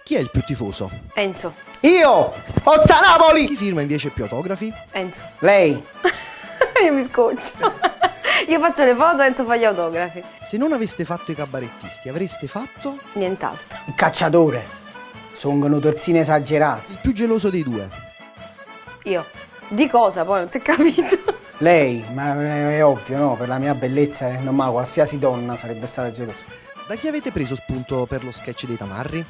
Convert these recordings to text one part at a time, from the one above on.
Chi è il più tifoso? Enzo. Io! Forza Napoli! Chi firma invece più autografi? Enzo. Lei! Io mi scoccio. Io faccio le foto, Enzo fa gli autografi. Se non aveste fatto i cabarettisti, avreste fatto? Nient'altro. Il cacciatore! Sono terzine esagerate. Il più geloso dei due? Io. Di cosa poi? Non si è capito. Lei, ma è ovvio, no? Per la mia bellezza è normale, qualsiasi donna sarebbe stata gelosa. Da chi avete preso spunto per lo sketch dei Tamarri?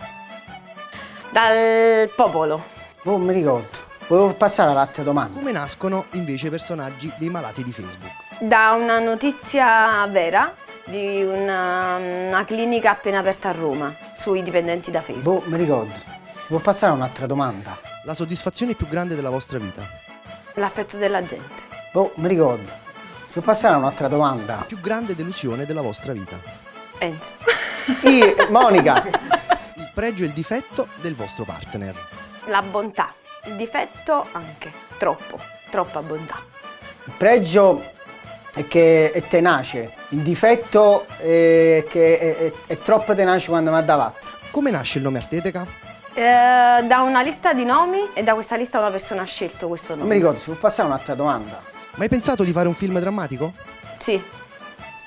Dal popolo. Non mi ricordo. Volevo passare all'altra domanda. Come nascono invece i personaggi dei malati di Facebook? Da una notizia vera di una clinica appena aperta a Roma sui dipendenti da Facebook. Mi ricordo. Si può passare a un'altra domanda? La soddisfazione più grande della vostra vita? L'affetto della gente. Mi ricordo. Si può passare a un'altra domanda? La più grande delusione della vostra vita? Enzo. Monica! Il pregio e il difetto del vostro partner? La bontà. Il difetto anche. Troppa bontà. Il pregio è che è tenace, il difetto è che è troppo tenace quando mi ha davanti. Come nasce il nome Arteteca? Da una lista di nomi e da questa lista una persona ha scelto questo Non nome. mi ricordo, si può passare a un'altra domanda? Ma hai pensato di fare un film drammatico? Sì.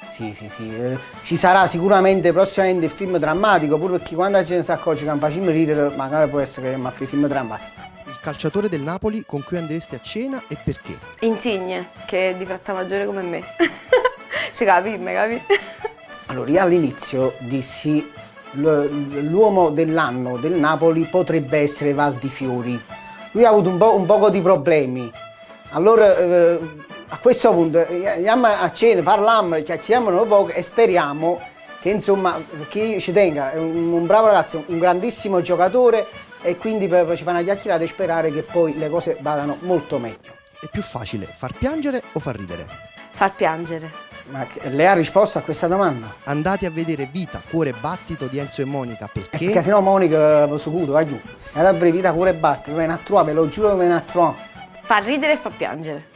Sì. Ci sarà sicuramente prossimamente il film drammatico, pure perché quando la gente si accorge che non facciamo ridere, magari può essere che mi fa il film drammatico. Il calciatore del Napoli con cui andreste a cena e perché? Insigne, che è di Frattamaggiore come me. Ci capi? Allora, io all'inizio dissi l'uomo dell'anno del Napoli potrebbe essere Valdifiori. Lui ha avuto un poco di problemi. Allora, a questo punto, andiamo a cena, parliamo, chiacchieriamo un po' e speriamo che, insomma, che io ci tenga, è un bravo ragazzo, un grandissimo giocatore e quindi ci fa una chiacchierata e sperare che poi le cose vadano molto meglio. È più facile far piangere o far ridere? Far piangere. Ma lei ha risposto a questa domanda? Andate a vedere Vita, Cuore e Battito di Enzo e Monica perché? Perché sennò Monica va su culo, va giù. E ad avere vita pure batte, viene a trovare, ve lo giuro che viene a trovare. Far ridere e far piangere.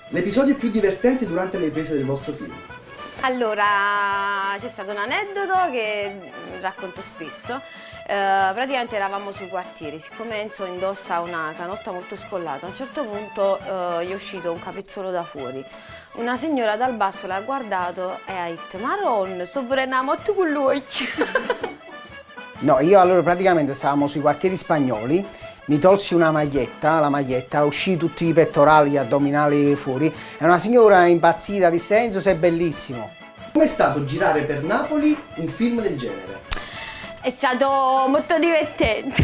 L'episodio più divertente durante le riprese del vostro film? Allora, c'è stato un aneddoto che racconto spesso. Praticamente eravamo sui quartieri, siccome Enzo indossa una canotta molto scollata, a un certo punto gli è uscito un capezzolo da fuori. Una signora dal basso l'ha guardato e ha detto: Maron, sto vorrendo una moto con lui. No, io allora praticamente stavamo sui quartieri spagnoli, mi tolsi una maglietta, la maglietta, uscì tutti i pettorali, gli addominali fuori, e una signora impazzita disse: Enzo, sei bellissimo. Com'è stato girare per Napoli un film del genere? È stato molto divertente.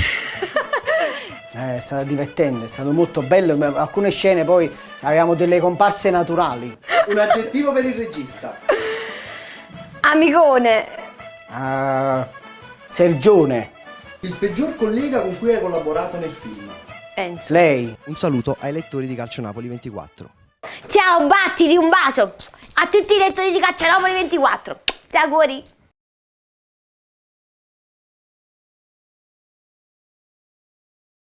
È stato divertente, è stato molto bello, alcune scene poi avevamo delle comparse naturali. Un aggettivo per il regista? Amicone. Sergione. Il peggior collega con cui hai collaborato nel film? Enzo. Lei. Un saluto ai lettori di Calcio Napoli 24. Ciao, battiti un bacio a tutti i lettori di Calcio Napoli 24. Ciao, cuori.